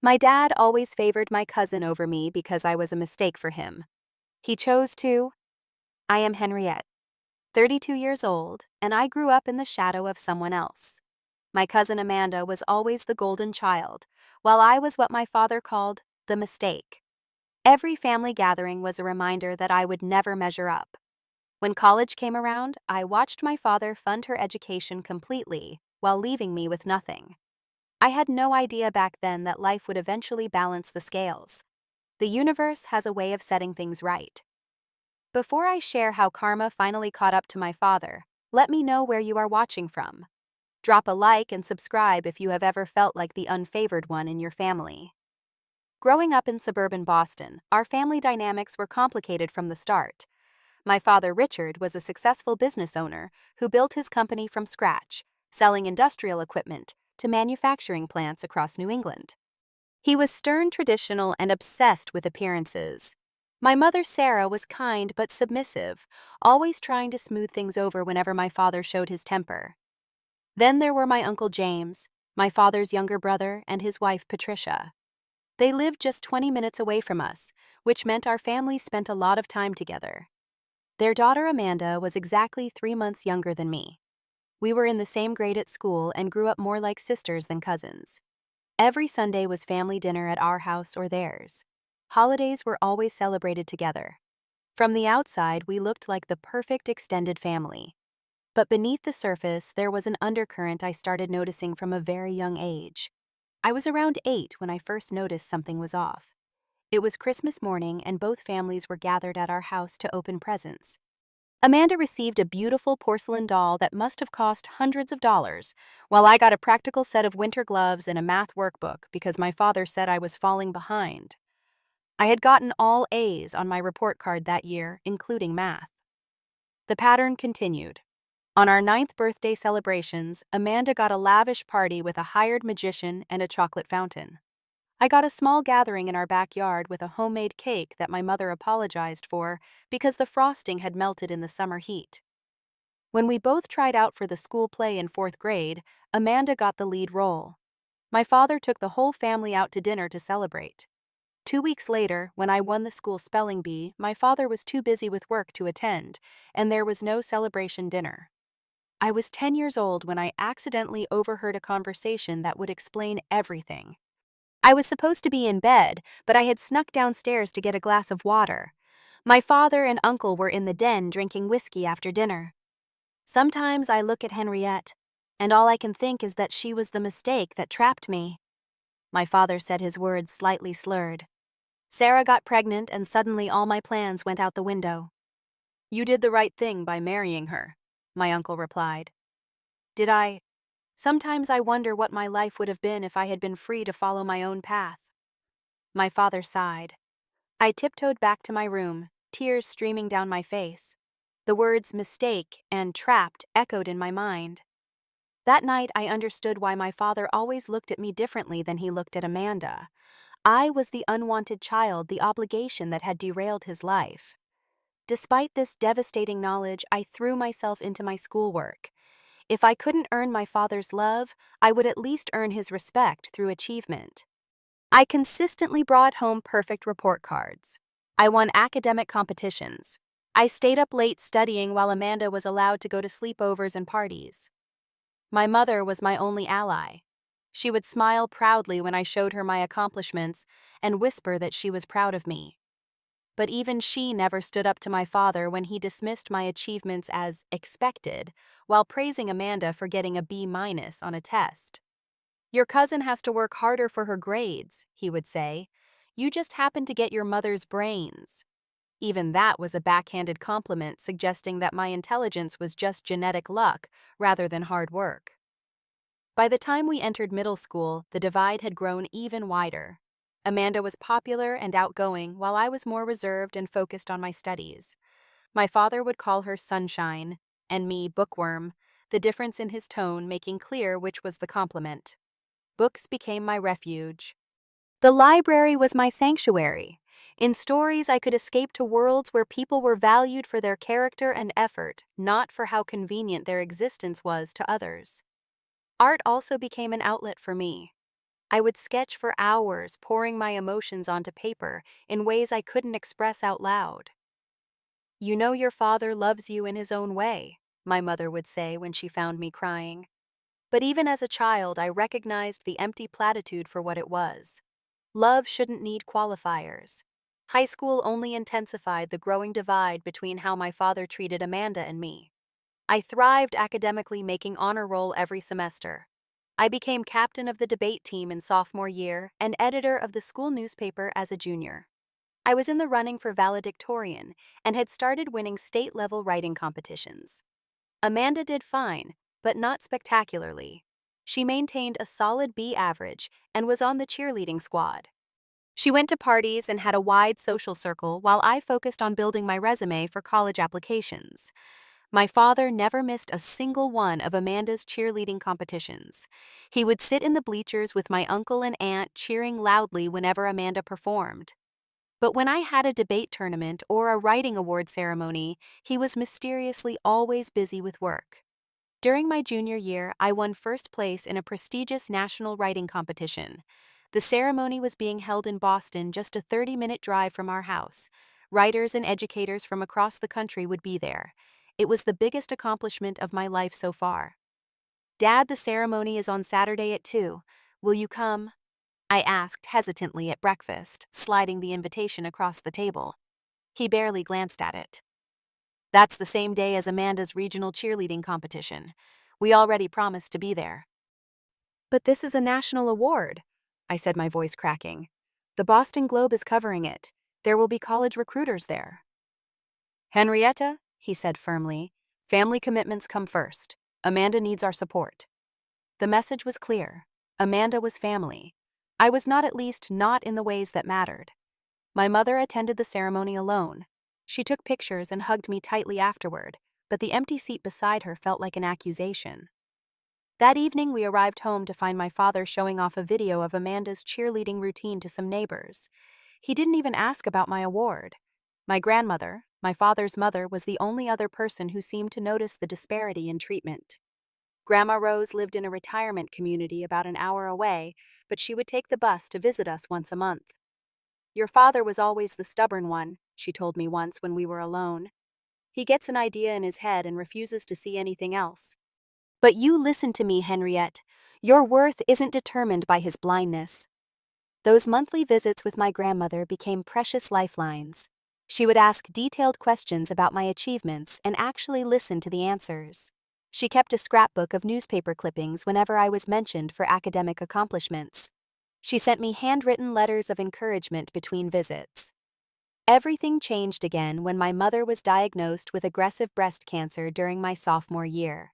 My dad always favored my cousin over me because I was a mistake for him. He chose to. I am Henriette, 32 years old, and I grew up in the shadow of someone else. My cousin Amanda was always the golden child, while I was what my father called the mistake. Every family gathering was a reminder that I would never measure up. When college came around, I watched my father fund her education completely while leaving me with nothing. I had no idea back then that life would eventually balance the scales. The universe has a way of setting things right. Before I share how karma finally caught up to my father, let me know where you are watching from. Drop a like and subscribe if you have ever felt like the unfavored one in your family. Growing up in suburban Boston, our family dynamics were complicated from the start. My father, Richard, was a successful business owner who built his company from scratch, selling industrial equipment to manufacturing plants across New England. He was stern, traditional, and obsessed with appearances. My mother, Sarah, was kind but submissive, always trying to smooth things over whenever my father showed his temper. Then there were my Uncle James, my father's younger brother, and his wife, Patricia. They lived just 20 minutes away from us, which meant our families spent a lot of time together. Their daughter, Amanda, was exactly 3 months younger than me. We were in the same grade at school and grew up more like sisters than cousins. Every Sunday was family dinner at our house or theirs. Holidays were always celebrated together. From the outside, we looked like the perfect extended family. But beneath the surface, there was an undercurrent I started noticing from a very young age. I was around 8 when I first noticed something was off. It was Christmas morning and both families were gathered at our house to open presents. Amanda received a beautiful porcelain doll that must have cost hundreds of dollars, while I got a practical set of winter gloves and a math workbook because my father said I was falling behind. I had gotten all A's on my report card that year, including math. The pattern continued. On our 9th birthday celebrations, Amanda got a lavish party with a hired magician and a chocolate fountain. I got a small gathering in our backyard with a homemade cake that my mother apologized for because the frosting had melted in the summer heat. When we both tried out for the school play in 4th grade, Amanda got the lead role. My father took the whole family out to dinner to celebrate. 2 weeks later, when I won the school spelling bee, my father was too busy with work to attend, and there was no celebration dinner. I was 10 years old when I accidentally overheard a conversation that would explain everything. I was supposed to be in bed, but I had snuck downstairs to get a glass of water. My father and uncle were in the den drinking whiskey after dinner. Sometimes I look at Henriette, and all I can think is that she was the mistake that trapped me. My father said his words slightly slurred. Sarah got pregnant and suddenly all my plans went out the window. You did the right thing by marrying her, my uncle replied. Did I? Sometimes I wonder what my life would have been if I had been free to follow my own path. My father sighed. I tiptoed back to my room, tears streaming down my face. The words mistake and trapped echoed in my mind. That night I understood why my father always looked at me differently than he looked at Amanda. I was the unwanted child, the obligation that had derailed his life. Despite this devastating knowledge, I threw myself into my schoolwork. If I couldn't earn my father's love, I would at least earn his respect through achievement. I consistently brought home perfect report cards. I won academic competitions. I stayed up late studying while Amanda was allowed to go to sleepovers and parties. My mother was my only ally. She would smile proudly when I showed her my accomplishments and whisper that she was proud of me. But even she never stood up to my father when he dismissed my achievements as expected, while praising Amanda for getting a B- on a test. Your cousin has to work harder for her grades, he would say. You just happen to get your mother's brains. Even that was a backhanded compliment suggesting that my intelligence was just genetic luck rather than hard work. By the time we entered middle school, the divide had grown even wider. Amanda was popular and outgoing, while I was more reserved and focused on my studies. My father would call her sunshine, and me bookworm, the difference in his tone making clear which was the compliment. Books became my refuge. The library was my sanctuary. In stories, I could escape to worlds where people were valued for their character and effort, not for how convenient their existence was to others. Art also became an outlet for me. I would sketch for hours, pouring my emotions onto paper in ways I couldn't express out loud. "You know your father loves you in his own way," my mother would say when she found me crying. But even as a child, I recognized the empty platitude for what it was. Love shouldn't need qualifiers. High school only intensified the growing divide between how my father treated Amanda and me. I thrived academically, making honor roll every semester. I became captain of the debate team in sophomore year and editor of the school newspaper as a junior. I was in the running for valedictorian and had started winning state-level writing competitions. Amanda did fine, but not spectacularly. She maintained a solid B average and was on the cheerleading squad. She went to parties and had a wide social circle while I focused on building my resume for college applications. My father never missed a single one of Amanda's cheerleading competitions. He would sit in the bleachers with my uncle and aunt cheering loudly whenever Amanda performed. But when I had a debate tournament or a writing award ceremony, he was mysteriously always busy with work. During my junior year, I won first place in a prestigious national writing competition. The ceremony was being held in Boston, just a 30-minute drive from our house. Writers and educators from across the country would be there. It was the biggest accomplishment of my life so far. "Dad, the ceremony is on Saturday at 2. Will you come?" I asked hesitantly at breakfast, sliding the invitation across the table. He barely glanced at it. "That's the same day as Amanda's regional cheerleading competition. We already promised to be there." "But this is a national award," I said, my voice cracking. "The Boston Globe is covering it. There will be college recruiters there." "Henrietta," he said firmly, "family commitments come first. Amanda needs our support." The message was clear. Amanda was family. I was not, at least not in the ways that mattered. My mother attended the ceremony alone. She took pictures and hugged me tightly afterward, but the empty seat beside her felt like an accusation. That evening, we arrived home to find my father showing off a video of Amanda's cheerleading routine to some neighbors. He didn't even ask about my award. My grandmother, my father's mother, was the only other person who seemed to notice the disparity in treatment. Grandma Rose lived in a retirement community about an hour away, but she would take the bus to visit us once a month. "Your father was always the stubborn one," she told me once when we were alone. "He gets an idea in his head and refuses to see anything else. But you listen to me, Henriette. Your worth isn't determined by his blindness." Those monthly visits with my grandmother became precious lifelines. She would ask detailed questions about my achievements and actually listen to the answers. She kept a scrapbook of newspaper clippings whenever I was mentioned for academic accomplishments. She sent me handwritten letters of encouragement between visits. Everything changed again when my mother was diagnosed with aggressive breast cancer during my sophomore year.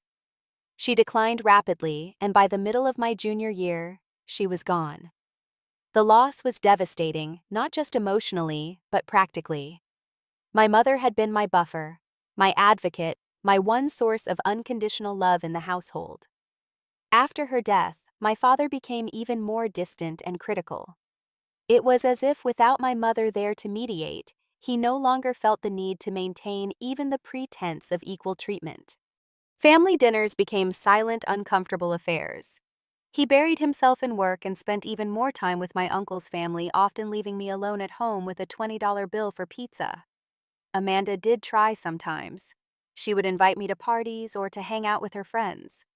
She declined rapidly, and by the middle of my junior year, she was gone. The loss was devastating, not just emotionally, but practically. My mother had been my buffer, my advocate, my one source of unconditional love in the household. After her death, my father became even more distant and critical. It was as if without my mother there to mediate, he no longer felt the need to maintain even the pretense of equal treatment. Family dinners became silent, uncomfortable affairs. He buried himself in work and spent even more time with my uncle's family, often leaving me alone at home with a $20 bill for pizza. Amanda did try sometimes. She would invite me to parties or to hang out with her friends.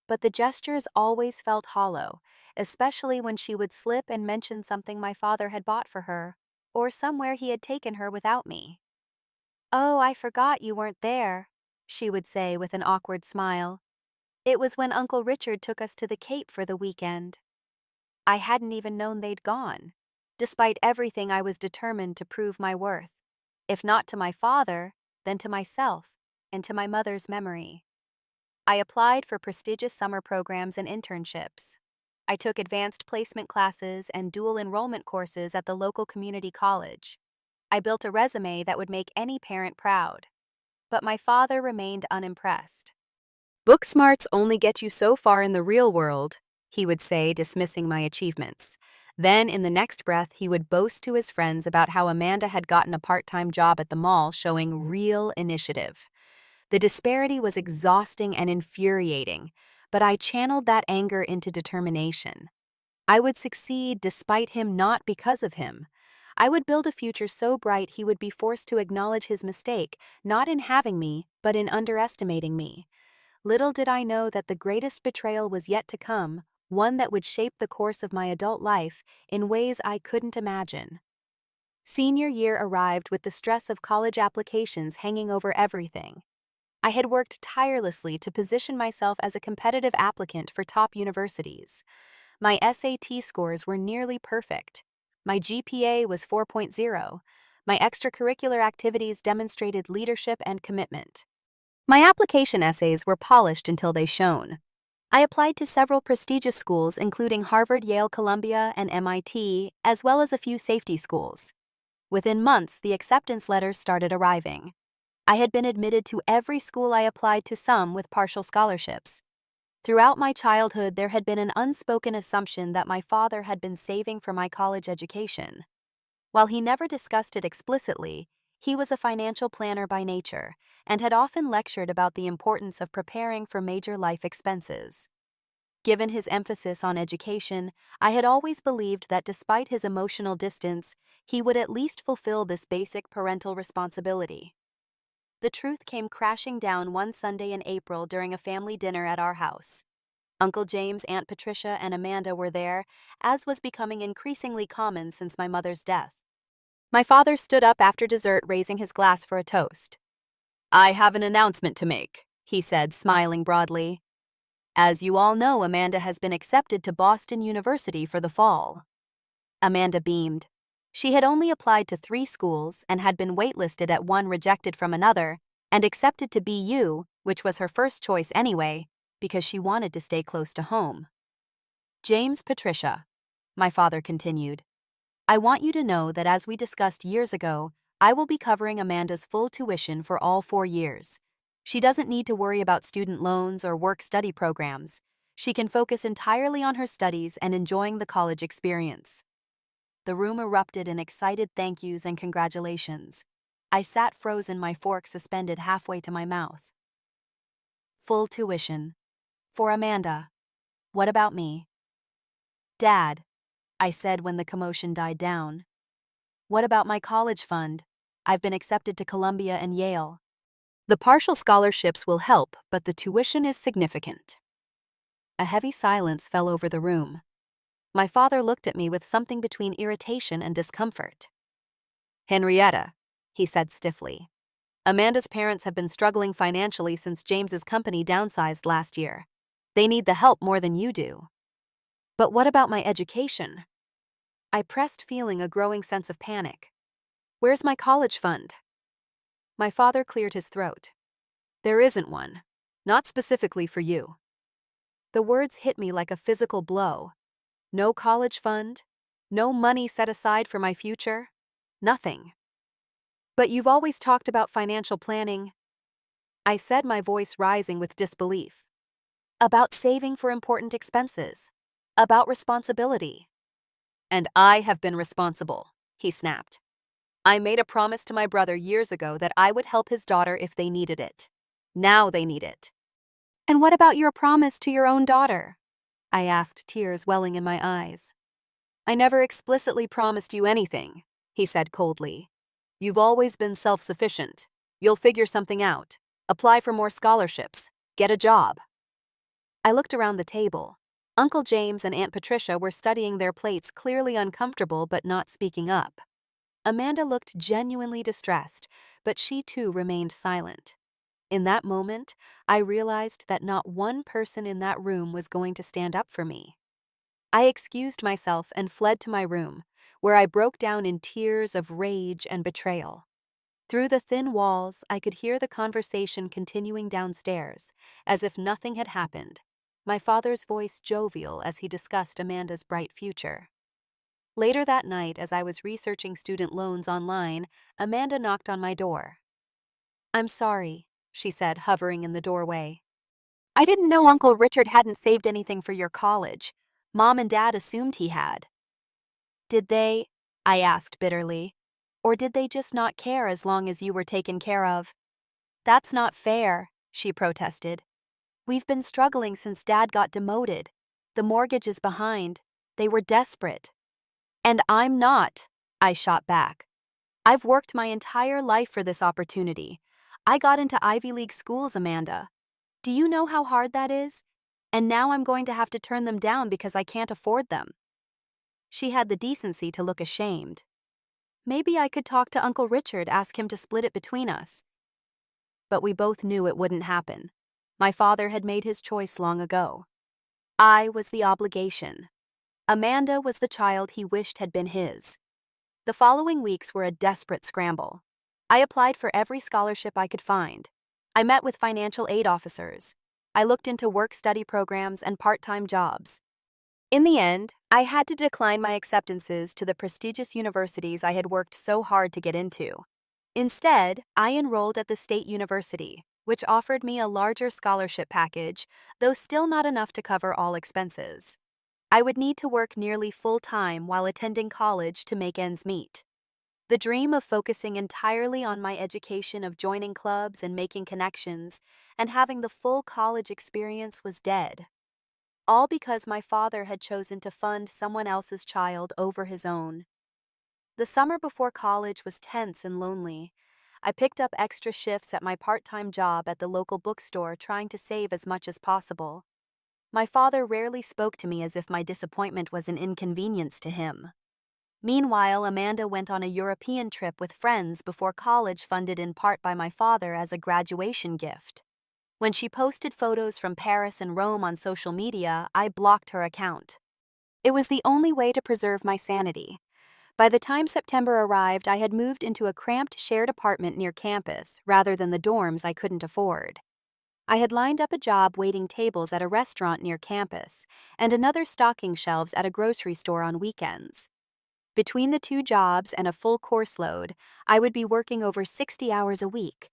But the gestures always felt hollow, especially when she would slip and mention something my father had bought for her, or somewhere he had taken her without me. "Oh, I forgot you weren't there," she would say with an awkward smile. "It was when Uncle Richard took us to the Cape for the weekend." I hadn't even known they'd gone. Despite everything, I was determined to prove my worth. If not to my father, then to myself and to my mother's memory. I applied for prestigious summer programs and internships. I took advanced placement classes and dual enrollment courses at the local community college. I built a resume that would make any parent proud. But my father remained unimpressed. "Book smarts only get you so far in the real world," he would say, dismissing my achievements. Then, in the next breath, he would boast to his friends about how Amanda had gotten a part-time job at the mall, showing real initiative. The disparity was exhausting and infuriating, but I channeled that anger into determination. I would succeed despite him, not because of him. I would build a future so bright he would be forced to acknowledge his mistake, not in having me, but in underestimating me. Little did I know that the greatest betrayal was yet to come, one that would shape the course of my adult life in ways I couldn't imagine. Senior year arrived with the stress of college applications hanging over everything. I had worked tirelessly to position myself as a competitive applicant for top universities. My SAT scores were nearly perfect. My GPA was 4.0. My extracurricular activities demonstrated leadership and commitment. My application essays were polished until they shone. I applied to several prestigious schools, including Harvard, Yale, Columbia, and MIT, as well as a few safety schools. Within months, the acceptance letters started arriving. I had been admitted to every school I applied to, some with partial scholarships. Throughout my childhood, there had been an unspoken assumption that my father had been saving for my college education. While he never discussed it explicitly, he was a financial planner by nature and had often lectured about the importance of preparing for major life expenses. Given his emphasis on education, I had always believed that despite his emotional distance, he would at least fulfill this basic parental responsibility. The truth came crashing down one Sunday in April during a family dinner at our house. Uncle James, Aunt Patricia, and Amanda were there, as was becoming increasingly common since my mother's death. My father stood up after dessert, raising his glass for a toast. "I have an announcement to make," he said, smiling broadly. "As you all know, Amanda has been accepted to Boston University for the fall." Amanda beamed. She had only applied to 3 schools and had been waitlisted at one, rejected from another, and accepted to BU, which was her first choice anyway, because she wanted to stay close to home. "James, Patricia," my father continued, "I want you to know that as we discussed years ago, I will be covering Amanda's full tuition for all 4 years. She doesn't need to worry about student loans or work-study programs. She can focus entirely on her studies and enjoying the college experience." The room erupted in excited thank yous and congratulations. I sat frozen, my fork suspended halfway to my mouth. Full tuition. For Amanda. What about me? "Dad," I said when the commotion died down. "What about my college fund? I've been accepted to Columbia and Yale." "The partial scholarships will help, but the tuition is significant." A heavy silence fell over the room. My father looked at me with something between irritation and discomfort. "Henrietta," he said stiffly, "Amanda's parents have been struggling financially since James's company downsized last year. They need the help more than you do." "But what about my education?" I pressed, feeling a growing sense of panic. "Where's my college fund?" My father cleared his throat. "There isn't one. Not specifically for you." The words hit me like a physical blow. No college fund, no money set aside for my future, nothing. "But you've always talked about financial planning," I said, my voice rising with disbelief. "About saving for important expenses, about responsibility." "And I have been responsible," he snapped. "I made a promise to my brother years ago that I would help his daughter if they needed it. Now they need it." "And what about your promise to your own daughter?" I asked, tears welling in my eyes. "I never explicitly promised you anything," he said coldly. "You've always been self-sufficient. You'll figure something out. Apply for more scholarships. Get a job." I looked around the table. Uncle James and Aunt Patricia were studying their plates, clearly uncomfortable but not speaking up. Amanda looked genuinely distressed, but she too remained silent. In that moment, I realized that not one person in that room was going to stand up for me. I excused myself and fled to my room, where I broke down in tears of rage and betrayal. Through the thin walls, I could hear the conversation continuing downstairs, as if nothing had happened, my father's voice jovial as he discussed Amanda's bright future. Later that night, as I was researching student loans online, Amanda knocked on my door. "I'm sorry," she said, hovering in the doorway. "I didn't know Uncle Richard hadn't saved anything for your college. Mom and Dad assumed he had." "Did they?" I asked bitterly. "Or did they just not care as long as you were taken care of?" "That's not fair," she protested. "We've been struggling since Dad got demoted. The mortgage is behind. They were desperate. And I'm not, I shot back. I've worked my entire life for this opportunity. I got into Ivy League schools, Amanda. Do you know how hard that is? And now I'm going to have to turn them down because I can't afford them. She had the decency to look ashamed. Maybe I could talk to Uncle Richard, ask him to split it between us. But we both knew it wouldn't happen. My father had made his choice long ago. I was the obligation. Amanda was the child he wished had been his. The following weeks were a desperate scramble. I applied for every scholarship I could find. I met with financial aid officers. I looked into work-study programs and part-time jobs. In the end, I had to decline my acceptances to the prestigious universities I had worked so hard to get into. Instead, I enrolled at the State University, which offered me a larger scholarship package, though still not enough to cover all expenses. I would need to work nearly full-time while attending college to make ends meet. The dream of focusing entirely on my education, of joining clubs and making connections, and having the full college experience was dead. All because my father had chosen to fund someone else's child over his own. The summer before college was tense and lonely. I picked up extra shifts at my part-time job at the local bookstore, trying to save as much as possible. My father rarely spoke to me, as if my disappointment was an inconvenience to him. Meanwhile, Amanda went on a European trip with friends before college, funded in part by my father as a graduation gift. When she posted photos from Paris and Rome on social media, I blocked her account. It was the only way to preserve my sanity. By the time September arrived, I had moved into a cramped shared apartment near campus rather than the dorms I couldn't afford. I had lined up a job waiting tables at a restaurant near campus and another stocking shelves at a grocery store on weekends. Between the two jobs and a full course load, I would be working over 60 hours a week.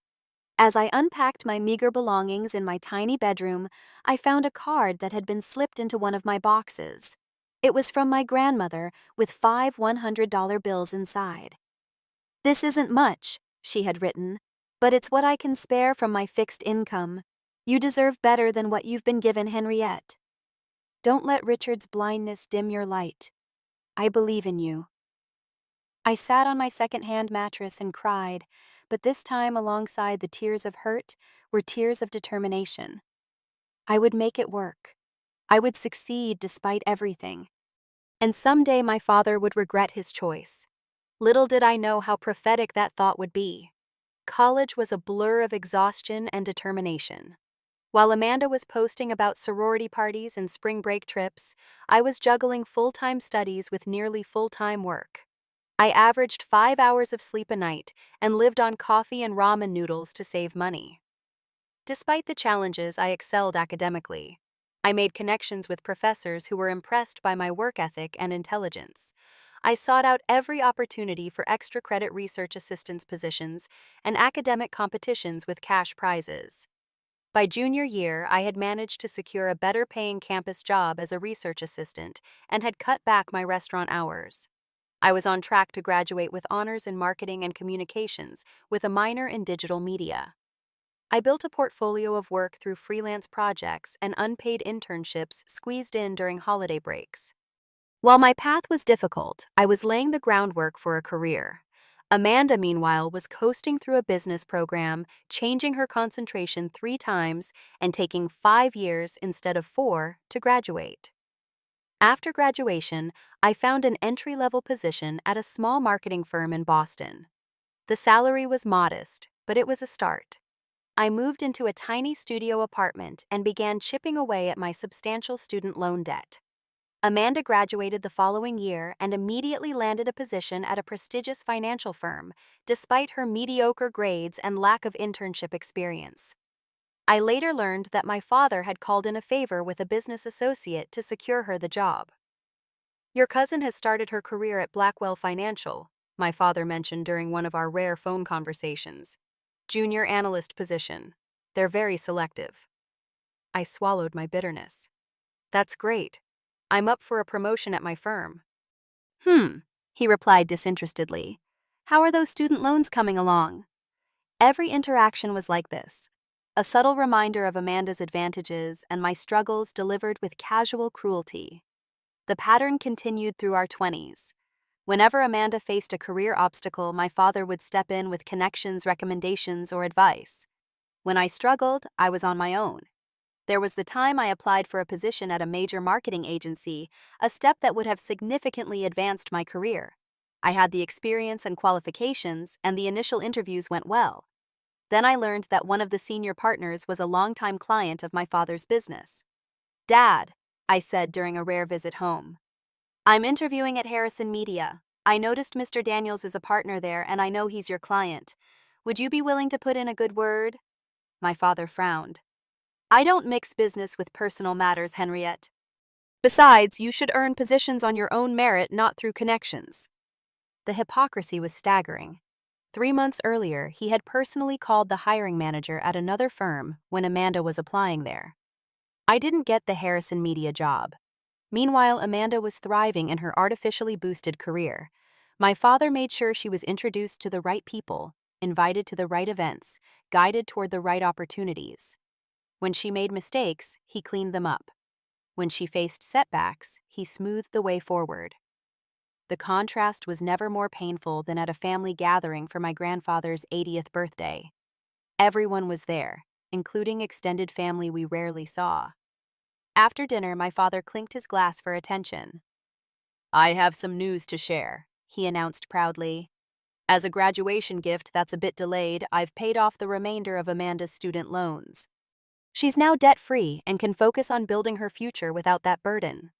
As I unpacked my meager belongings in my tiny bedroom, I found a card that had been slipped into one of my boxes. It was from my grandmother, with 5 $100 bills inside. "This isn't much," she had written, "but it's what I can spare from my fixed income. You deserve better than what you've been given, Henriette. Don't let Richard's blindness dim your light. I believe in you." I sat on my second-hand mattress and cried, but this time, alongside the tears of hurt, were tears of determination. I would make it work. I would succeed despite everything. And someday my father would regret his choice. Little did I know how prophetic that thought would be. College was a blur of exhaustion and determination. While Amanda was posting about sorority parties and spring break trips, I was juggling full-time studies with nearly full-time work. I averaged 5 hours of sleep a night and lived on coffee and ramen noodles to save money. Despite the challenges, I excelled academically. I made connections with professors who were impressed by my work ethic and intelligence. I sought out every opportunity for extra credit research assistance positions and academic competitions with cash prizes. By junior year, I had managed to secure a better-paying campus job as a research assistant and had cut back my restaurant hours. I was on track to graduate with honors in marketing and communications, with a minor in digital media. I built a portfolio of work through freelance projects and unpaid internships squeezed in during holiday breaks. While my path was difficult, I was laying the groundwork for a career. Amanda, meanwhile, was coasting through a business program, changing her concentration 3 times and taking 5 years instead of 4 to graduate. After graduation, I found an entry-level position at a small marketing firm in Boston. The salary was modest, but it was a start. I moved into a tiny studio apartment and began chipping away at my substantial student loan debt. Amanda graduated the following year and immediately landed a position at a prestigious financial firm, despite her mediocre grades and lack of internship experience. I later learned that my father had called in a favor with a business associate to secure her the job. "Your cousin has started her career at Blackwell Financial," my father mentioned during one of our rare phone conversations. "Junior analyst position. They're very selective." I swallowed my bitterness. "That's great. I'm up for a promotion at my firm." He replied disinterestedly. "How are those student loans coming along?" Every interaction was like this. A subtle reminder of Amanda's advantages and my struggles delivered with casual cruelty. The pattern continued through our 20s. Whenever Amanda faced a career obstacle, my father would step in with connections, recommendations, or advice. When I struggled, I was on my own. There was the time I applied for a position at a major marketing agency, a step that would have significantly advanced my career. I had the experience and qualifications, and the initial interviews went well. Then I learned that one of the senior partners was a longtime client of my father's business. "Dad," I said during a rare visit home, "I'm interviewing at Harrison Media. I noticed Mr. Daniels is a partner there, and I know he's your client. Would you be willing to put in a good word?" My father frowned. "I don't mix business with personal matters, Henriette. Besides, you should earn positions on your own merit, not through connections." The hypocrisy was staggering. 3 months earlier, he had personally called the hiring manager at another firm when Amanda was applying there. I didn't get the Harrison Media job. Meanwhile, Amanda was thriving in her artificially boosted career. My father made sure she was introduced to the right people, invited to the right events, guided toward the right opportunities. When she made mistakes, he cleaned them up. When she faced setbacks, he smoothed the way forward. The contrast was never more painful than at a family gathering for my grandfather's 80th birthday. Everyone was there, including extended family we rarely saw. After dinner, my father clinked his glass for attention. "I have some news to share," he announced proudly. "As a graduation gift that's a bit delayed, I've paid off the remainder of Amanda's student loans. She's now debt-free and can focus on building her future without that burden."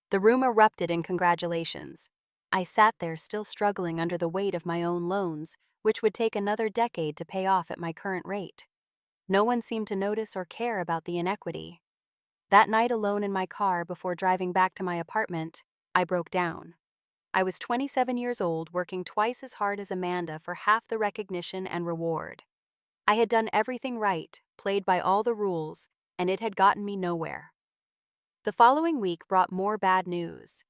The room erupted in congratulations. I sat there still struggling under the weight of my own loans, which would take another decade to pay off at my current rate. No one seemed to notice or care about the inequity. That night alone in my car before driving back to my apartment, I broke down. I was 27 years old, working twice as hard as Amanda for half the recognition and reward. I had done everything right, played by all the rules, and it had gotten me nowhere. The following week brought more bad news.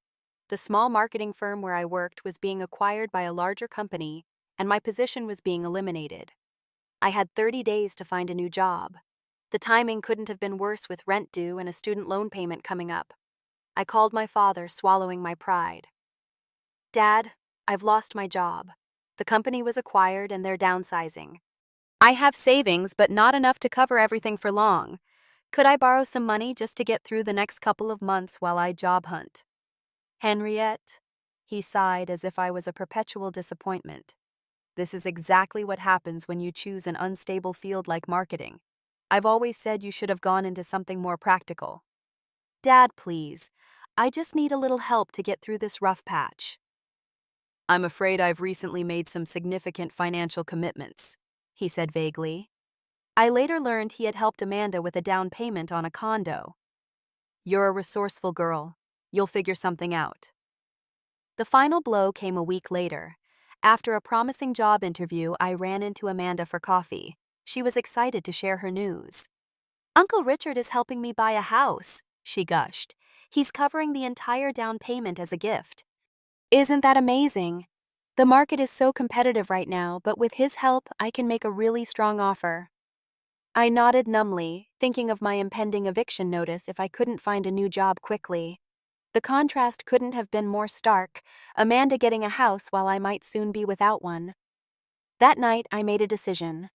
The small marketing firm where I worked was being acquired by a larger company, and my position was being eliminated. I had 30 days to find a new job. The timing couldn't have been worse with rent due and a student loan payment coming up. I called my father, swallowing my pride. "Dad, I've lost my job. The company was acquired and they're downsizing. I have savings, but not enough to cover everything for long. Could I borrow some money just to get through the next couple of months while I job hunt?" "Henriette," he sighed as if I was a perpetual disappointment. "This is exactly what happens when you choose an unstable field like marketing. I've always said you should have gone into something more practical." "Dad, please. I just need a little help to get through this rough patch." "I'm afraid I've recently made some significant financial commitments," he said vaguely. I later learned he had helped Amanda with a down payment on a condo. "You're a resourceful girl. You'll figure something out." The final blow came a week later. After a promising job interview, I ran into Amanda for coffee. She was excited to share her news. "Uncle Richard is helping me buy a house," she gushed. "He's covering the entire down payment as a gift." "Isn't that amazing? The market is so competitive right now, but with his help, I can make a really strong offer." I nodded numbly, thinking of my impending eviction notice if I couldn't find a new job quickly. The contrast couldn't have been more stark, Amanda getting a house while I might soon be without one. That night, I made a decision.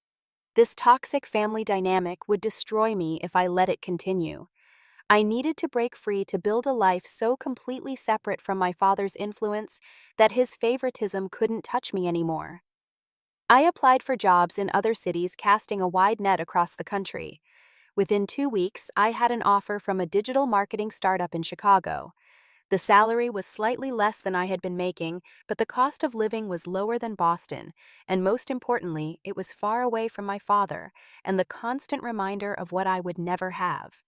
This toxic family dynamic would destroy me if I let it continue. I needed to break free to build a life so completely separate from my father's influence that his favoritism couldn't touch me anymore. I applied for jobs in other cities, casting a wide net across the country. Within 2 weeks, I had an offer from a digital marketing startup in Chicago. The salary was slightly less than I had been making, but the cost of living was lower than Boston, and most importantly, it was far away from my father and the constant reminder of what I would never have.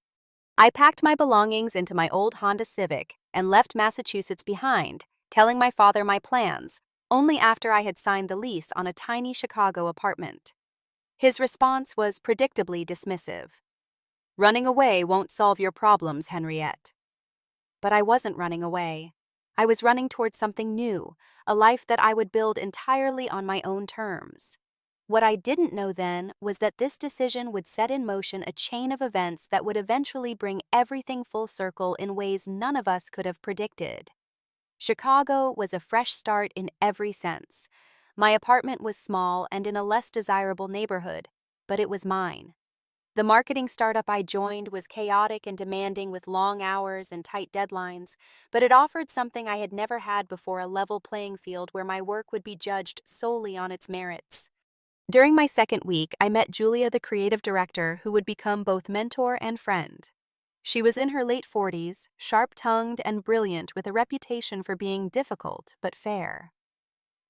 I packed my belongings into my old Honda Civic and left Massachusetts behind, telling my father my plans, only after I had signed the lease on a tiny Chicago apartment. His response was predictably dismissive. "Running away won't solve your problems, Henriette." But I wasn't running away. I was running towards something new, a life that I would build entirely on my own terms. What I didn't know then was that this decision would set in motion a chain of events that would eventually bring everything full circle in ways none of us could have predicted. Chicago was a fresh start in every sense. My apartment was small and in a less desirable neighborhood, but it was mine. The marketing startup I joined was chaotic and demanding with long hours and tight deadlines, but it offered something I had never had before: a level playing field where my work would be judged solely on its merits. During my second week, I met Julia, the creative director, who would become both mentor and friend. She was in her late 40s, sharp-tongued and brilliant, with a reputation for being difficult but fair.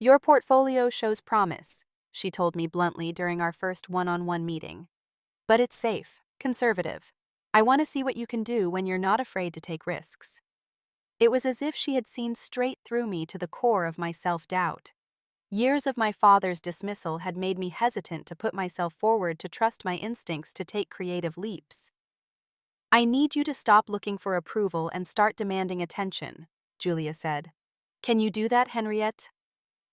"Your portfolio shows promise," she told me bluntly during our first one-on-one meeting. "But it's safe, conservative. I want to see what you can do when you're not afraid to take risks." It was as if she had seen straight through me to the core of my self-doubt. Years of my father's dismissal had made me hesitant to put myself forward, to trust my instincts, to take creative leaps. "I need you to stop looking for approval and start demanding attention," Julia said. "Can you do that, Henriette?"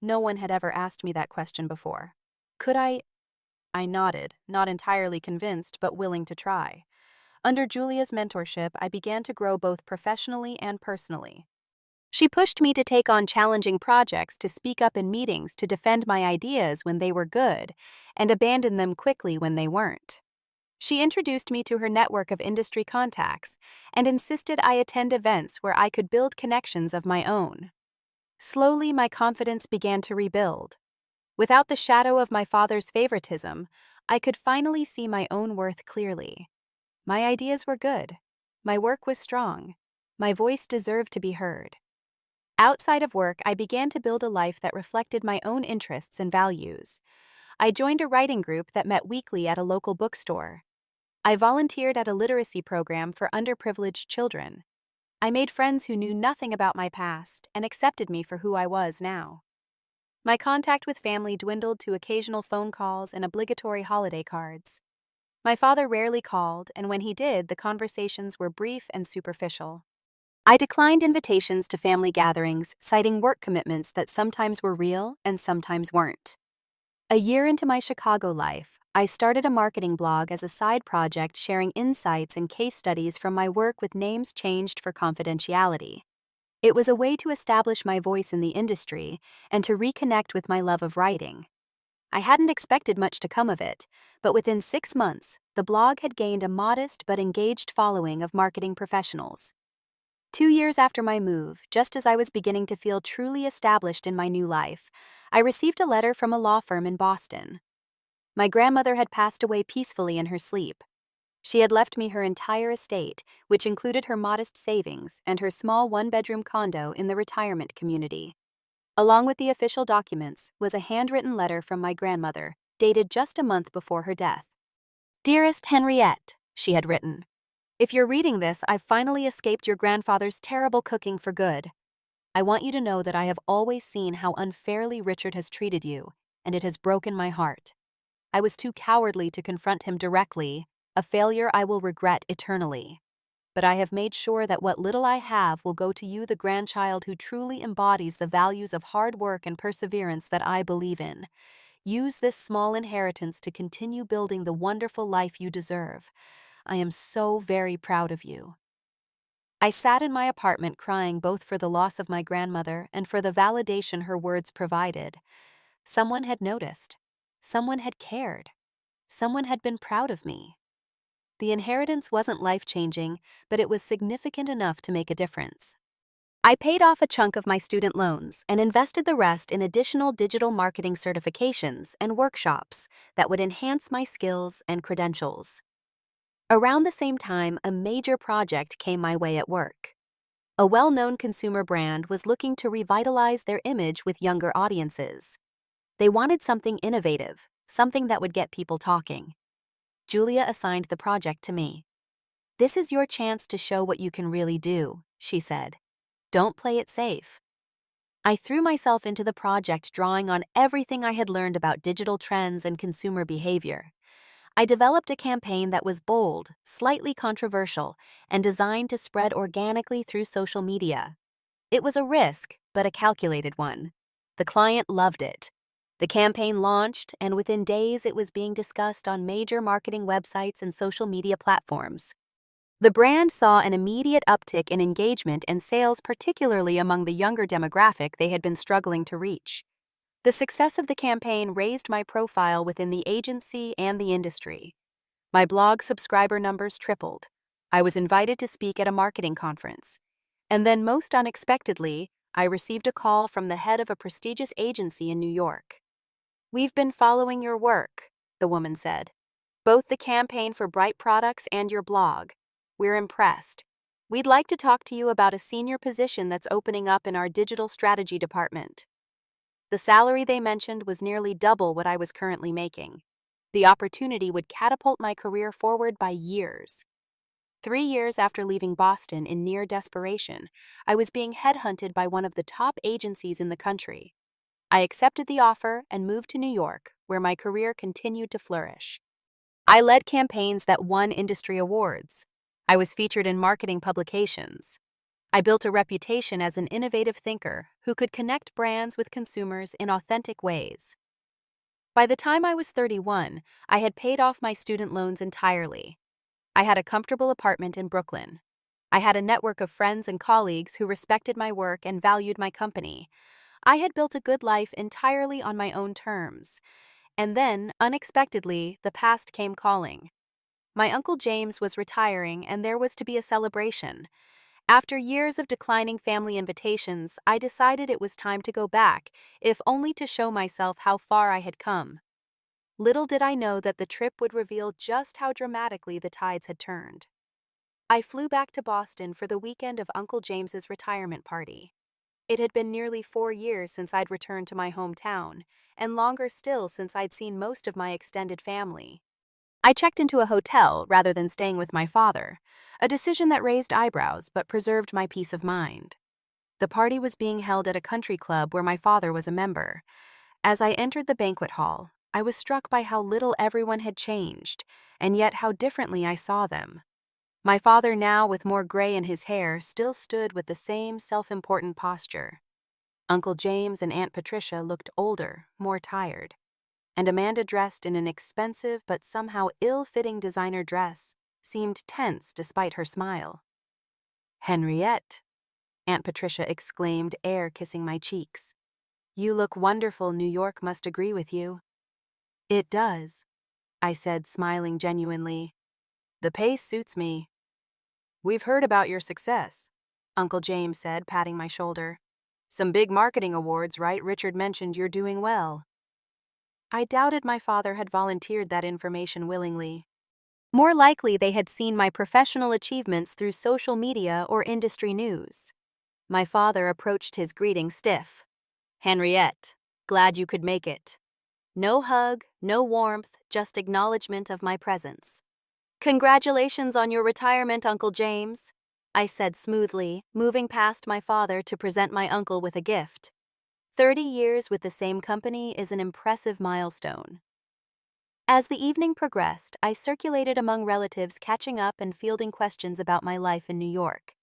No one had ever asked me that question before. Could I? I nodded, not entirely convinced, but willing to try. Under Julia's mentorship, I began to grow both professionally and personally. She pushed me to take on challenging projects, to speak up in meetings, to defend my ideas when they were good, and abandon them quickly when they weren't. She introduced me to her network of industry contacts and insisted I attend events where I could build connections of my own. Slowly, my confidence began to rebuild. Without the shadow of my father's favoritism, I could finally see my own worth clearly. My ideas were good. My work was strong. My voice deserved to be heard. Outside of work, I began to build a life that reflected my own interests and values. I joined a writing group that met weekly at a local bookstore. I volunteered at a literacy program for underprivileged children. I made friends who knew nothing about my past and accepted me for who I was now. My contact with family dwindled to occasional phone calls and obligatory holiday cards. My father rarely called, and when he did, the conversations were brief and superficial. I declined invitations to family gatherings, citing work commitments that sometimes were real and sometimes weren't. A year into my Chicago life, I started a marketing blog as a side project, sharing insights and case studies from my work with names changed for confidentiality. It was a way to establish my voice in the industry and to reconnect with my love of writing. I hadn't expected much to come of it, but within 6 months, the blog had gained a modest but engaged following of marketing professionals. 2 years after my move, just as I was beginning to feel truly established in my new life, I received a letter from a law firm in Boston. My grandmother had passed away peacefully in her sleep. She had left me her entire estate, which included her modest savings and her small one-bedroom condo in the retirement community. Along with the official documents was a handwritten letter from my grandmother, dated just a month before her death. "Dearest Henriette," she had written, "if you're reading this, I've finally escaped your grandfather's terrible cooking for good. I want you to know that I have always seen how unfairly Richard has treated you, and it has broken my heart. I was too cowardly to confront him directly, a failure I will regret eternally. But I have made sure that what little I have will go to you, the grandchild who truly embodies the values of hard work and perseverance that I believe in. Use this small inheritance to continue building the wonderful life you deserve. I am so very proud of you." I sat in my apartment crying, both for the loss of my grandmother and for the validation her words provided. Someone had noticed. Someone had cared. Someone had been proud of me. The inheritance wasn't life-changing, but it was significant enough to make a difference. I paid off a chunk of my student loans and invested the rest in additional digital marketing certifications and workshops that would enhance my skills and credentials. Around the same time, a major project came my way at work. A well-known consumer brand was looking to revitalize their image with younger audiences. They wanted something innovative, something that would get people talking. Julia assigned the project to me. "This is your chance to show what you can really do," she said. "Don't play it safe." I threw myself into the project, drawing on everything I had learned about digital trends and consumer behavior. I developed a campaign that was bold, slightly controversial, and designed to spread organically through social media. It was a risk, but a calculated one. The client loved it. The campaign launched, and within days it was being discussed on major marketing websites and social media platforms. The brand saw an immediate uptick in engagement and sales, particularly among the younger demographic they had been struggling to reach. The success of the campaign raised my profile within the agency and the industry. My blog subscriber numbers tripled. I was invited to speak at a marketing conference. And then, most unexpectedly, I received a call from the head of a prestigious agency in New York. "We've been following your work," the woman said. "Both the campaign for Bright Products and your blog. We're impressed. We'd like to talk to you about a senior position that's opening up in our digital strategy department." The salary they mentioned was nearly double what I was currently making. The opportunity would catapult my career forward by years. 3 years after leaving Boston in near desperation, I was being headhunted by one of the top agencies in the country. I accepted the offer and moved to New York, where my career continued to flourish. I led campaigns that won industry awards. I was featured in marketing publications. I built a reputation as an innovative thinker who could connect brands with consumers in authentic ways. By the time I was 31, I had paid off my student loans entirely. I had a comfortable apartment in Brooklyn. I had a network of friends and colleagues who respected my work and valued my company. I had built a good life entirely on my own terms. And then, unexpectedly, the past came calling. My Uncle James was retiring, and there was to be a celebration. After years of declining family invitations, I decided it was time to go back, if only to show myself how far I had come. Little did I know that the trip would reveal just how dramatically the tides had turned. I flew back to Boston for the weekend of Uncle James's retirement party. It had been nearly 4 years since I'd returned to my hometown, and longer still since I'd seen most of my extended family. I checked into a hotel rather than staying with my father, a decision that raised eyebrows but preserved my peace of mind. The party was being held at a country club where my father was a member. As I entered the banquet hall, I was struck by how little everyone had changed, and yet how differently I saw them. My father, now with more gray in his hair, still stood with the same self-important posture. Uncle James and Aunt Patricia looked older, more tired. And Amanda, dressed in an expensive but somehow ill-fitting designer dress, seemed tense despite her smile. "Henriette," Aunt Patricia exclaimed, air kissing my cheeks. "You look wonderful. New York must agree with you." "It does," I said, smiling genuinely. "The pace suits me." "We've heard about your success," Uncle James said, patting my shoulder. "Some big marketing awards, right? Richard mentioned you're doing well." I doubted my father had volunteered that information willingly. More likely they had seen my professional achievements through social media or industry news. My father approached his greeting stiff. "Henriette, glad you could make it." No hug, no warmth, just acknowledgement of my presence. "Congratulations on your retirement, Uncle James," I said smoothly, moving past my father to present my uncle with a gift. 30 years with the same company is an impressive milestone. As the evening progressed, I circulated among relatives, catching up and fielding questions about my life in New York.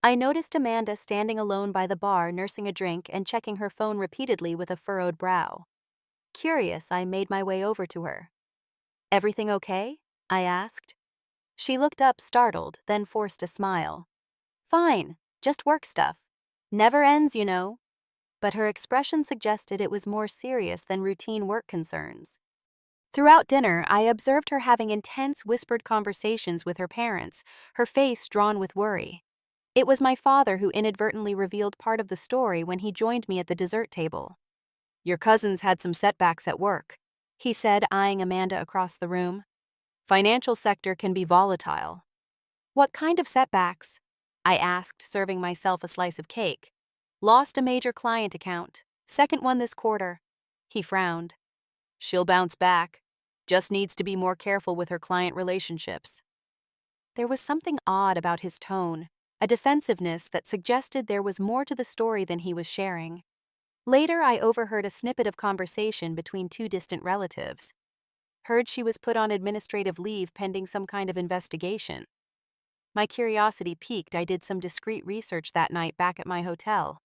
I noticed Amanda standing alone by the bar, nursing a drink and checking her phone repeatedly with a furrowed brow. Curious, I made my way over to her. "Everything okay?" I asked. She looked up, startled, then forced a smile. "Fine, just work stuff. Never ends, you know." But her expression suggested it was more serious than routine work concerns. Throughout dinner, I observed her having intense, whispered conversations with her parents, her face drawn with worry. It was my father who inadvertently revealed part of the story when he joined me at the dessert table. "Your cousins had some setbacks at work," he said, eyeing Amanda across the room. "Financial sector can be volatile." "What kind of setbacks?" I asked, serving myself a slice of cake. "Lost a major client account. Second one this quarter." He frowned. "She'll bounce back. Just needs to be more careful with her client relationships." There was something odd about his tone, a defensiveness that suggested there was more to the story than he was sharing. Later, I overheard a snippet of conversation between two distant relatives. Heard she was put on administrative leave pending some kind of investigation. My curiosity piqued. I did some discreet research that night back at my hotel.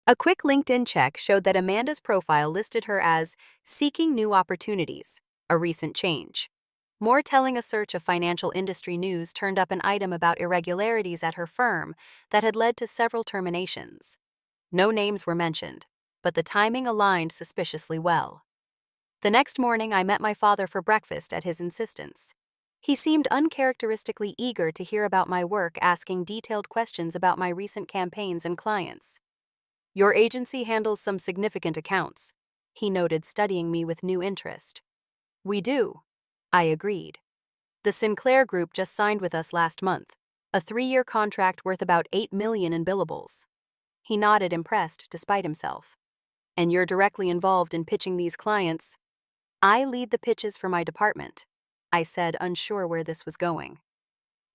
A quick LinkedIn check showed that Amanda's profile listed her as seeking new opportunities, a recent change. More telling, a search of financial industry news turned up an item about irregularities at her firm that had led to several terminations. No names were mentioned, but the timing aligned suspiciously well. The next morning, I met my father for breakfast at his insistence. He seemed uncharacteristically eager to hear about my work, asking detailed questions about my recent campaigns and clients. "Your agency handles some significant accounts," he noted, studying me with new interest. "We do," I agreed. "The Sinclair Group just signed with us last month, a 3-year contract worth about $8 million in billables." He nodded, impressed despite himself. "And you're directly involved in pitching these clients?" "I lead the pitches for my department," I said, unsure where this was going.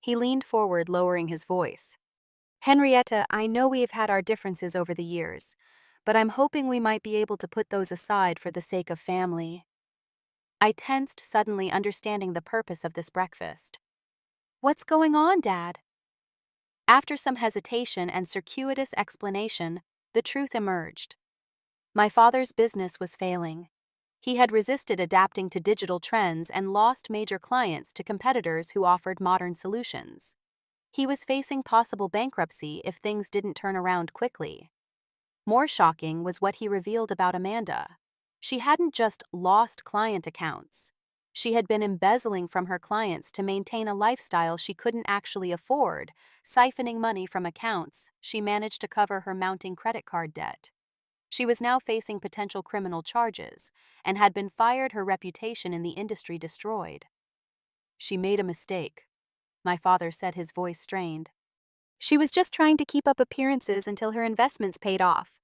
He leaned forward, lowering his voice. "Henrietta, I know we've had our differences over the years, but I'm hoping we might be able to put those aside for the sake of family." I tensed, suddenly understanding the purpose of this breakfast. "What's going on, Dad?" After some hesitation and circuitous explanation, the truth emerged. My father's business was failing. He had resisted adapting to digital trends and lost major clients to competitors who offered modern solutions. He was facing possible bankruptcy if things didn't turn around quickly. More shocking was what he revealed about Amanda. She hadn't just lost client accounts. She had been embezzling from her clients to maintain a lifestyle she couldn't actually afford, siphoning money from accounts she managed to cover her mounting credit card debt. She was now facing potential criminal charges and had been fired, her reputation in the industry destroyed. "She made a mistake," my father said, his voice strained. "She was just trying to keep up appearances until her investments paid off."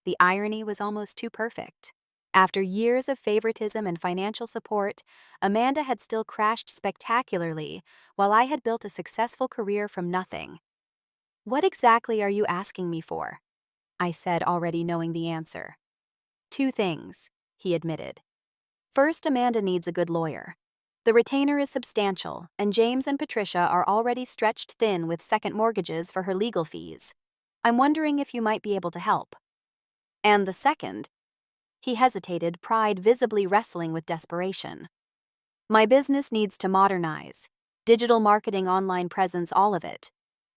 The irony was almost too perfect. After years of favoritism and financial support, Amanda had still crashed spectacularly, while I had built a successful career from nothing. "What exactly are you asking me for?" I said, already knowing the answer. "2 things," he admitted. "First, Amanda needs a good lawyer. The retainer is substantial, and James and Patricia are already stretched thin with second mortgages for her legal fees. I'm wondering if you might be able to help. And the second," he hesitated, pride visibly wrestling with desperation. "My business needs to modernize. Digital marketing, online presence, all of it.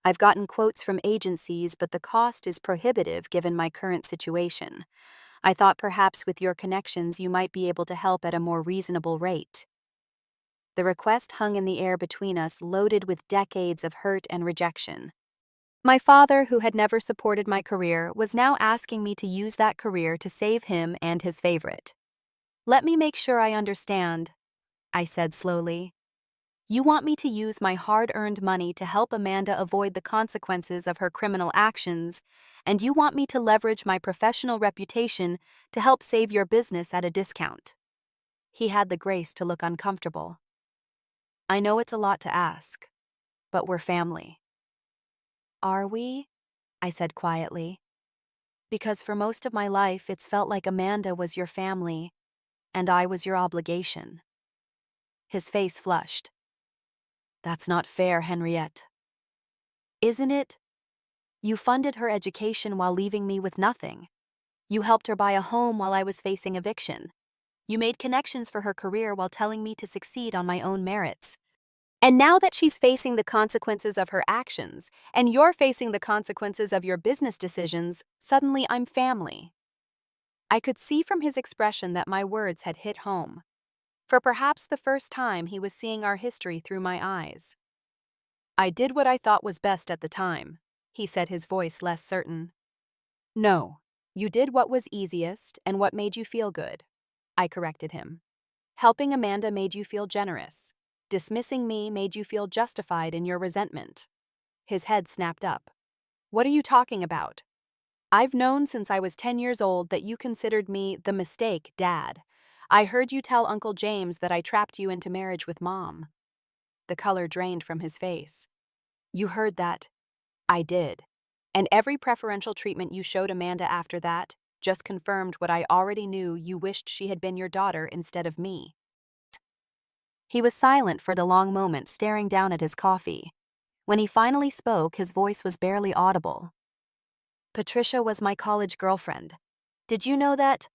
I've gotten quotes from agencies, but the cost is prohibitive given my current situation. I thought perhaps with your connections you might be able to help at a more reasonable rate." The request hung in the air between us, loaded with decades of hurt and rejection. My father, who had never supported my career, was now asking me to use that career to save him and his favorite. "Let me make sure I understand," I said slowly. "You want me to use my hard-earned money to help Amanda avoid the consequences of her criminal actions, and you want me to leverage my professional reputation to help save your business at a discount." He had the grace to look uncomfortable. "I know it's a lot to ask, but we're family." "Are we?" I said quietly. "Because for most of my life it's felt like Amanda was your family, and I was your obligation." His face flushed. "That's not fair, Henriette." "Isn't it? You funded her education while leaving me with nothing. You helped her buy a home while I was facing eviction. You made connections for her career while telling me to succeed on my own merits. And now that she's facing the consequences of her actions, and you're facing the consequences of your business decisions, suddenly I'm family." I could see from his expression that my words had hit home. For perhaps the first time, he was seeing our history through my eyes. "I did what I thought was best at the time," he said, his voice less certain. "No, you did what was easiest and what made you feel good," I corrected him. "Helping Amanda made you feel generous. Dismissing me made you feel justified in your resentment." His head snapped up. "What are you talking about? I've known since I was 10 years old that you considered me the mistake, Dad. I heard you tell Uncle James that I trapped you into marriage with Mom." The color drained from his face. "You heard that?" "I did. And every preferential treatment you showed Amanda after that just confirmed what I already knew. You wished she had been your daughter instead of me." He was silent for the long moment, staring down at his coffee. When he finally spoke, his voice was barely audible. Patricia was my college girlfriend. Did you know that?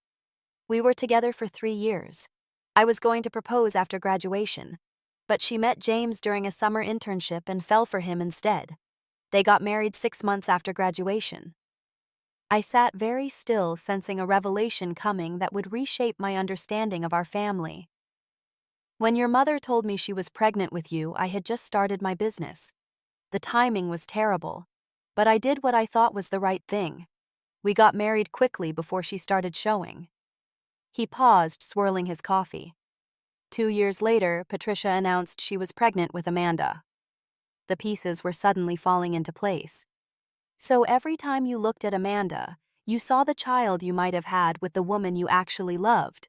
We were together for 3 years. I was going to propose after graduation, but she met James during a summer internship and fell for him instead. They got married 6 months after graduation. I sat very still, sensing a revelation coming that would reshape my understanding of our family. When your mother told me she was pregnant with you, I had just started my business. The timing was terrible, but I did what I thought was the right thing. We got married quickly before she started showing. He paused, swirling his coffee. 2 years later, Patricia announced she was pregnant with Amanda. The pieces were suddenly falling into place. So every time you looked at Amanda, you saw the child you might have had with the woman you actually loved.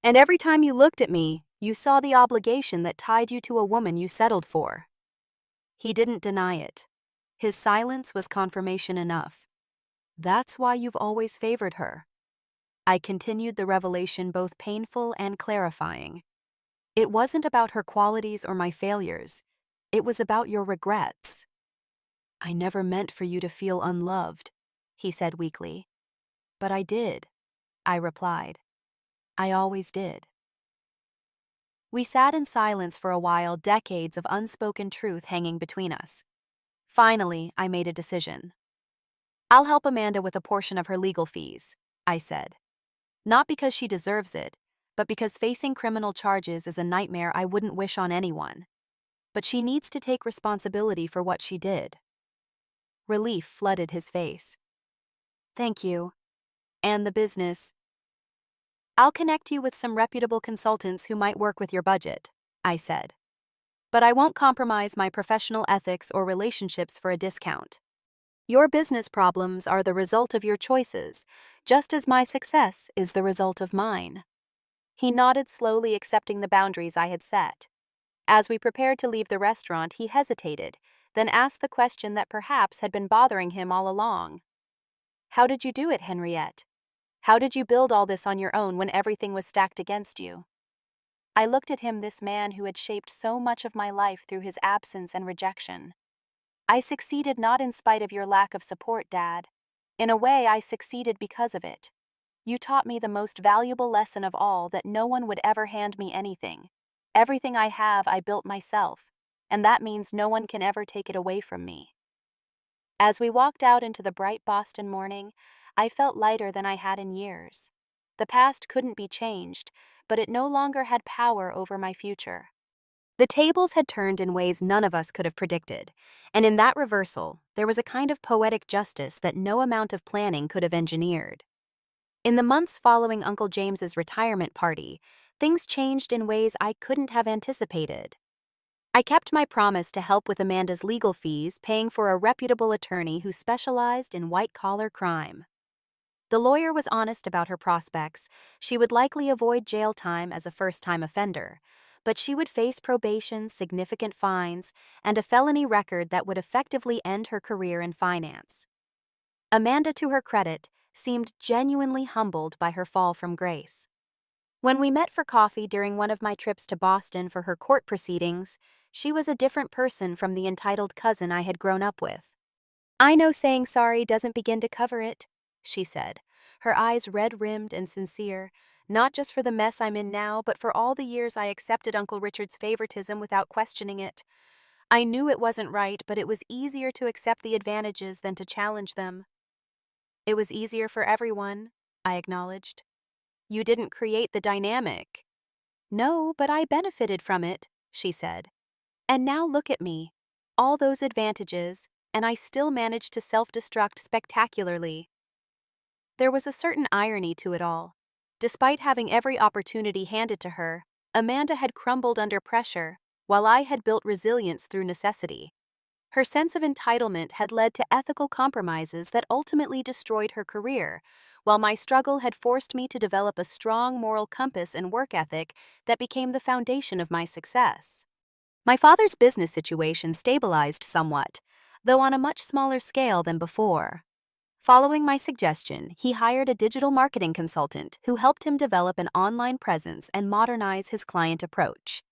And every time you looked at me, you saw the obligation that tied you to a woman you settled for. He didn't deny it. His silence was confirmation enough. That's why you've always favored her. I continued the revelation, both painful and clarifying. It wasn't about her qualities or my failures. It was about your regrets. I never meant for you to feel unloved, he said weakly. But I did, I replied. I always did. We sat in silence for a while, decades of unspoken truth hanging between us. Finally, I made a decision. I'll help Amanda with a portion of her legal fees, I said. Not because she deserves it, but because facing criminal charges is a nightmare I wouldn't wish on anyone. But she needs to take responsibility for what she did. Relief flooded his face. Thank you. And the business. I'll connect you with some reputable consultants who might work with your budget, I said. But I won't compromise my professional ethics or relationships for a discount. Your business problems are the result of your choices, just as my success is the result of mine. He nodded slowly, accepting the boundaries I had set. As we prepared to leave the restaurant, he hesitated, then asked the question that perhaps had been bothering him all along. How did you do it, Henriette? How did you build all this on your own when everything was stacked against you? I looked at him, this man who had shaped so much of my life through his absence and rejection. I succeeded not in spite of your lack of support, Dad. In a way, I succeeded because of it. You taught me the most valuable lesson of all, that no one would ever hand me anything. Everything I have, I built myself, and that means no one can ever take it away from me. As we walked out into the bright Boston morning, I felt lighter than I had in years. The past couldn't be changed, but it no longer had power over my future. The tables had turned in ways none of us could have predicted, and in that reversal, there was a kind of poetic justice that no amount of planning could have engineered. In the months following Uncle James's retirement party, things changed in ways I couldn't have anticipated. I kept my promise to help with Amanda's legal fees, paying for a reputable attorney who specialized in white-collar crime. The lawyer was honest about her prospects. She would likely avoid jail time as a first-time offender, but she would face probation, significant fines, and a felony record that would effectively end her career in finance. Amanda, to her credit, seemed genuinely humbled by her fall from grace. When we met for coffee during one of my trips to Boston for her court proceedings, she was a different person from the entitled cousin I had grown up with. I know saying sorry doesn't begin to cover it, she said, her eyes red-rimmed and sincere, not just for the mess I'm in now, but for all the years I accepted Uncle Richard's favoritism without questioning it. I knew it wasn't right, but it was easier to accept the advantages than to challenge them. It was easier for everyone, I acknowledged. You didn't create the dynamic. No, but I benefited from it, she said. And now look at me. All those advantages, and I still managed to self-destruct spectacularly. There was a certain irony to it all. Despite having every opportunity handed to her, Amanda had crumbled under pressure, while I had built resilience through necessity. Her sense of entitlement had led to ethical compromises that ultimately destroyed her career, while my struggle had forced me to develop a strong moral compass and work ethic that became the foundation of my success. My father's business situation stabilized somewhat, though on a much smaller scale than before. Following my suggestion, he hired a digital marketing consultant who helped him develop an online presence and modernize his client approach.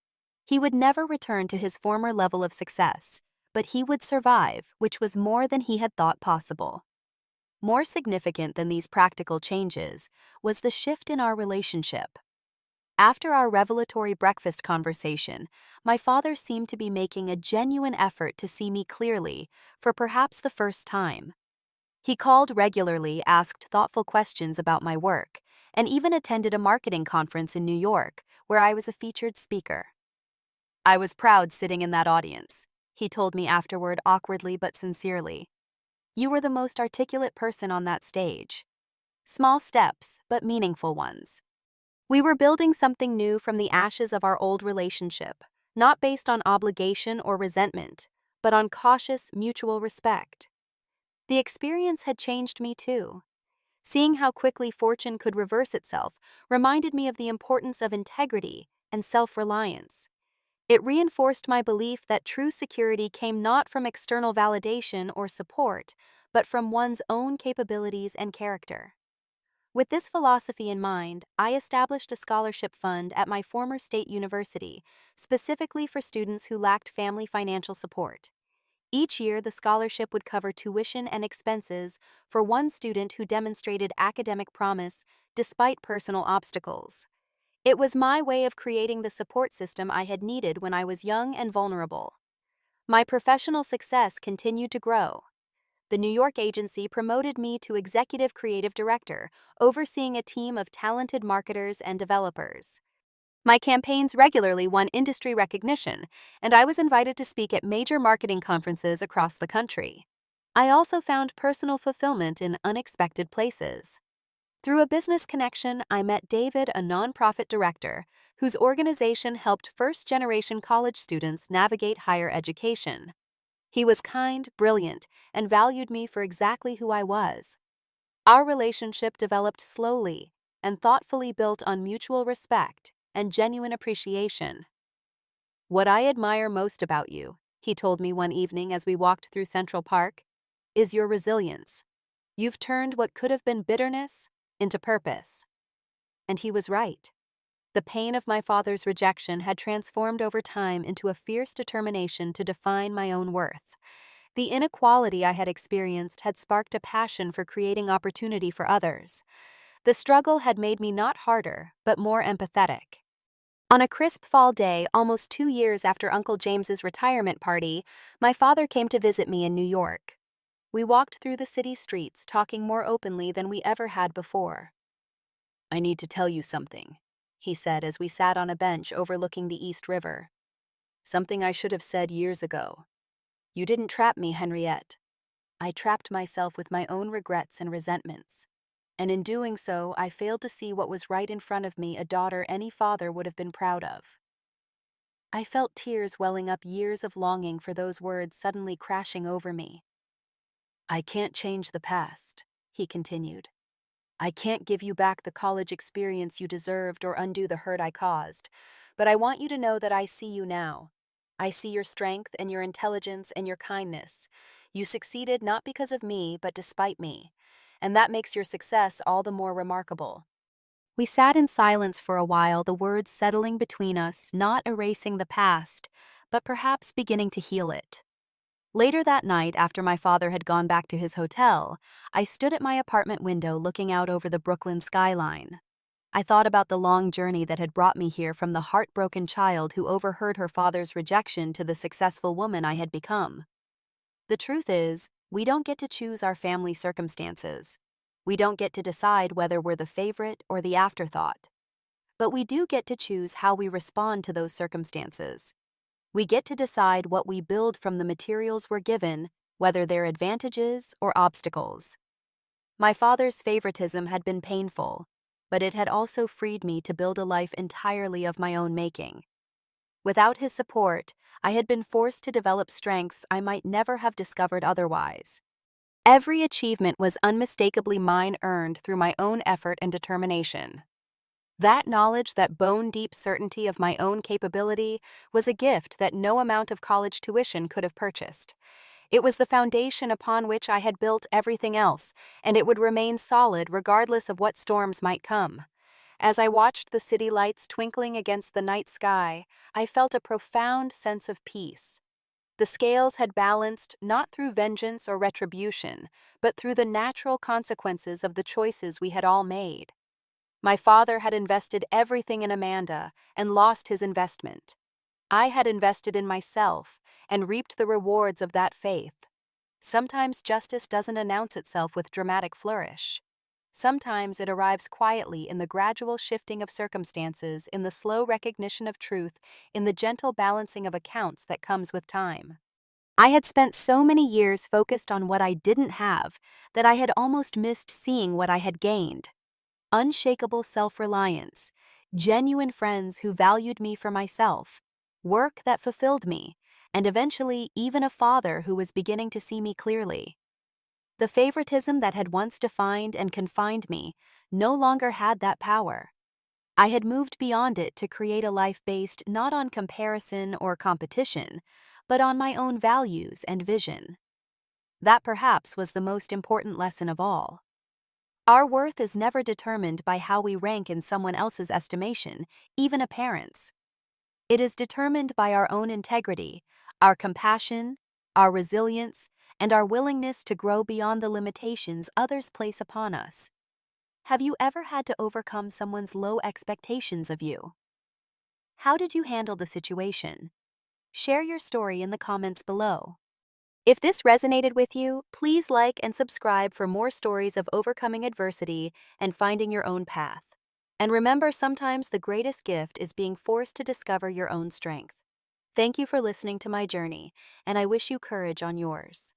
He would never return to his former level of success, but he would survive, which was more than he had thought possible. More significant than these practical changes was the shift in our relationship. After our revelatory breakfast conversation, my father seemed to be making a genuine effort to see me clearly, for perhaps the first time. He called regularly, asked thoughtful questions about my work, and even attended a marketing conference in New York, where I was a featured speaker. I was proud sitting in that audience, he told me afterward awkwardly but sincerely. You were the most articulate person on that stage. Small steps, but meaningful ones. We were building something new from the ashes of our old relationship, not based on obligation or resentment, but on cautious, mutual respect. The experience had changed me too. Seeing how quickly fortune could reverse itself reminded me of the importance of integrity and self-reliance. It reinforced my belief that true security came not from external validation or support, but from one's own capabilities and character. With this philosophy in mind, I established a scholarship fund at my former state university, specifically for students who lacked family financial support. Each year, the scholarship would cover tuition and expenses for one student who demonstrated academic promise despite personal obstacles. It was my way of creating the support system I had needed when I was young and vulnerable. My professional success continued to grow. The New York agency promoted me to executive creative director, overseeing a team of talented marketers and developers. My campaigns regularly won industry recognition, and I was invited to speak at major marketing conferences across the country. I also found personal fulfillment in unexpected places. Through a business connection, I met David, a nonprofit director, whose organization helped first-generation college students navigate higher education. He was kind, brilliant, and valued me for exactly who I was. Our relationship developed slowly and thoughtfully built on mutual respect and genuine appreciation. What I admire most about you, he told me one evening as we walked through Central Park, is your resilience. You've turned what could have been bitterness into purpose. And he was right. The pain of my father's rejection had transformed over time into a fierce determination to define my own worth. The inequality I had experienced had sparked a passion for creating opportunity for others. The struggle had made me not harder, but more empathetic. On a crisp fall day, almost 2 years after Uncle James's retirement party, my father came to visit me in New York. We walked through the city streets, talking more openly than we ever had before. I need to tell you something, he said as we sat on a bench overlooking the East River. Something I should have said years ago. You didn't trap me, Henriette. I trapped myself with my own regrets and resentments. And in doing so, I failed to see what was right in front of me, a daughter any father would have been proud of. I felt tears welling up, years of longing for those words suddenly crashing over me. I can't change the past, he continued. I can't give you back the college experience you deserved or undo the hurt I caused, but I want you to know that I see you now. I see your strength and your intelligence and your kindness. You succeeded not because of me, but despite me, and that makes your success all the more remarkable. We sat in silence for a while, the words settling between us, not erasing the past, but perhaps beginning to heal it. Later that night, after my father had gone back to his hotel, I stood at my apartment window looking out over the Brooklyn skyline. I thought about the long journey that had brought me here, from the heartbroken child who overheard her father's rejection to the successful woman I had become. The truth is, we don't get to choose our family circumstances. We don't get to decide whether we're the favorite or the afterthought. But we do get to choose how we respond to those circumstances. We get to decide what we build from the materials we're given, whether they're advantages or obstacles. My father's favoritism had been painful, but it had also freed me to build a life entirely of my own making. Without his support, I had been forced to develop strengths I might never have discovered otherwise. Every achievement was unmistakably mine, earned through my own effort and determination. That knowledge, that bone-deep certainty of my own capability, was a gift that no amount of college tuition could have purchased. It was the foundation upon which I had built everything else, and it would remain solid regardless of what storms might come. As I watched the city lights twinkling against the night sky, I felt a profound sense of peace. The scales had balanced not through vengeance or retribution, but through the natural consequences of the choices we had all made. My father had invested everything in Amanda and lost his investment. I had invested in myself and reaped the rewards of that faith. Sometimes justice doesn't announce itself with dramatic flourish. Sometimes it arrives quietly in the gradual shifting of circumstances, in the slow recognition of truth, in the gentle balancing of accounts that comes with time. I had spent so many years focused on what I didn't have that I had almost missed seeing what I had gained. Unshakable self-reliance, genuine friends who valued me for myself, work that fulfilled me, and eventually even a father who was beginning to see me clearly. The favoritism that had once defined and confined me no longer had that power. I had moved beyond it to create a life based not on comparison or competition, but on my own values and vision. That perhaps was the most important lesson of all. Our worth is never determined by how we rank in someone else's estimation, even a parent's. It is determined by our own integrity, our compassion, our resilience, and our willingness to grow beyond the limitations others place upon us. Have you ever had to overcome someone's low expectations of you? How did you handle the situation? Share your story in the comments below. If this resonated with you, please like and subscribe for more stories of overcoming adversity and finding your own path. And remember, sometimes the greatest gift is being forced to discover your own strength. Thank you for listening to my journey, and I wish you courage on yours.